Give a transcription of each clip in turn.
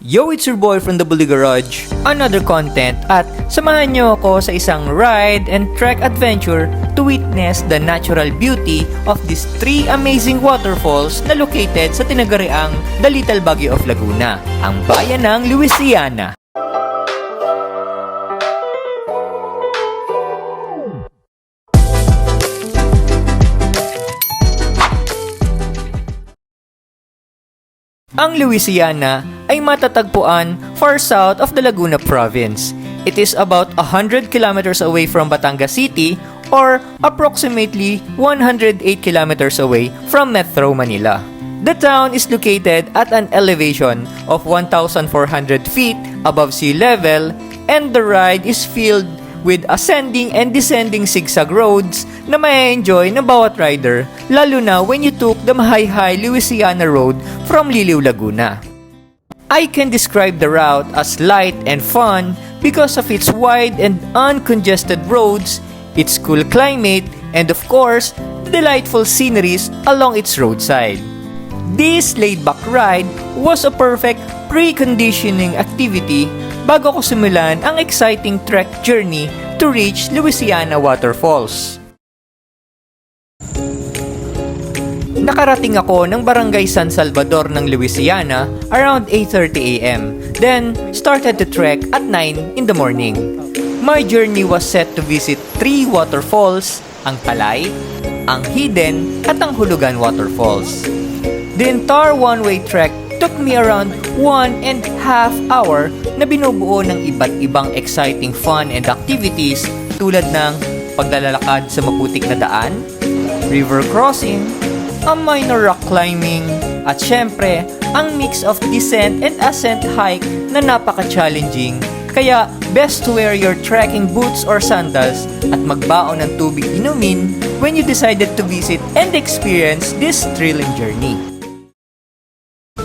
Yo, it's your boy from the Bully Garage. Another content at samahan nyo ako sa isang ride and trek adventure to witness the natural beauty of these three amazing waterfalls na located sa tinaguriang The Little Baguio of Laguna, ang bayan ng Luisiana. Ang Luisiana ay matatagpuan far south of the Laguna Province. It is about 100 kilometers away from Batangas City or approximately 108 kilometers away from Metro Manila. The town is located at an elevation of 1,400 feet above sea level, and the ride is filled with ascending and descending zigzag roads na ma-enjoy ng bawat rider, lalo na when you took the Mahayhay Luisiana Road from Liliw, Laguna. I can describe the route as light and fun because of its wide and uncongested roads, its cool climate, and of course, delightful sceneries along its roadside. This laid-back ride was a perfect preconditioning activity bago ko simulan ang exciting trek journey to reach Luisiana Waterfalls. Nakarating ako ng Barangay San Salvador ng Luisiana around 8:30 a.m. Then, started to trek at 9 in the morning. My journey was set to visit 3 waterfalls, ang Talay, ang Hidden, at ang Hulugan Waterfalls. The entire one-way trek took me around 1.5 hour na binubuo ng iba't ibang exciting fun and activities tulad ng paglalakad sa maputik na daan, river crossing, a minor rock climbing, at syempre, ang mix of descent and ascent hike na napaka-challenging. Kaya, best to wear your trekking boots or sandals at magbaon ng tubig inumin when you decided to visit and experience this thrilling journey.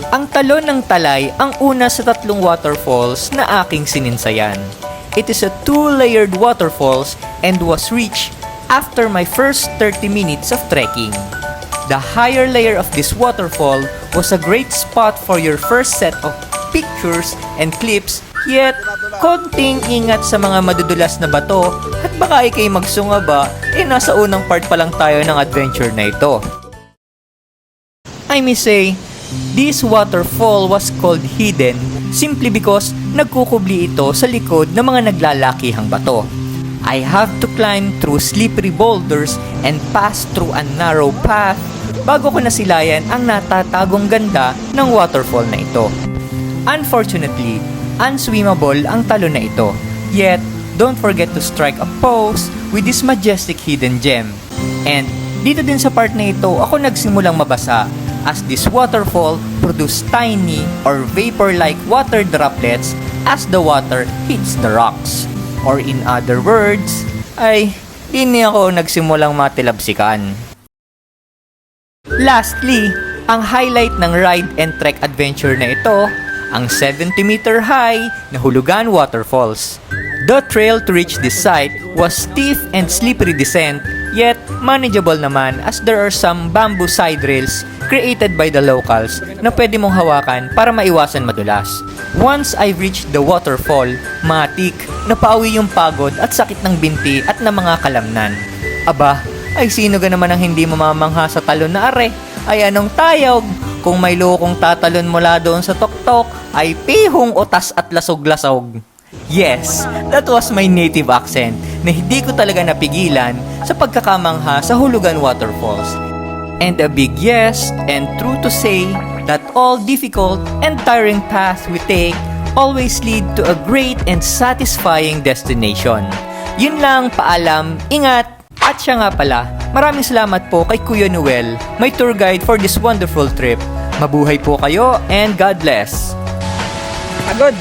Ang Talon ng Talay ang una sa 3 waterfalls na aking sininsayan. It is a 2-layered waterfalls and was reached after my first 30 minutes of trekking. The higher layer of this waterfall was a great spot for your first set of pictures and clips, yet konting ingat sa mga madudulas na bato at baka ikay magsungaba, nasa unang part pa lang tayo ng adventure na ito. I may say, this waterfall was called Hidden simply because nagkukubli ito sa likod ng mga naglalakihang bato. I have to climb through slippery boulders and pass through a narrow path bago ko nasilayan ang natatagong ganda ng waterfall na ito. Unfortunately, unswimmable ang talon na ito. Yet, don't forget to strike a pose with this majestic hidden gem. And dito din sa part na ito, ako nagsimulang mabasa as this waterfall produced tiny or vapor-like water droplets as the water hits the rocks. Or in other words, ay di ako nagsimulang matilabsikan. Lastly, ang highlight ng ride and trek adventure na ito, ang 70-meter high na Hulugan Waterfalls. The trail to reach this site was steep and slippery descent, yet manageable naman as there are some bamboo side rails created by the locals na pwede mong hawakan para maiwasan madulas. Once I reached the waterfall, matik, napauwi yung pagod at sakit ng binti at ng mga kalamnan. Aba, ay sino ga naman ang hindi mamamangha sa talon na are? Ay anong tayog? Kung may lokong tatalon mula doon sa tuktok, ay pihong utas at lasog-lasog. Yes, that was my native accent na hindi ko talaga napigilan sa pagkakamangha sa Hulugan Waterfalls. And a big yes and true to say that all difficult and tiring paths we take always lead to a great and satisfying destination. Yun lang, paalam, ingat! At siya nga pala, maraming salamat po kay Kuya Noel, my tour guide for this wonderful trip. Mabuhay po kayo and God bless! Pagod!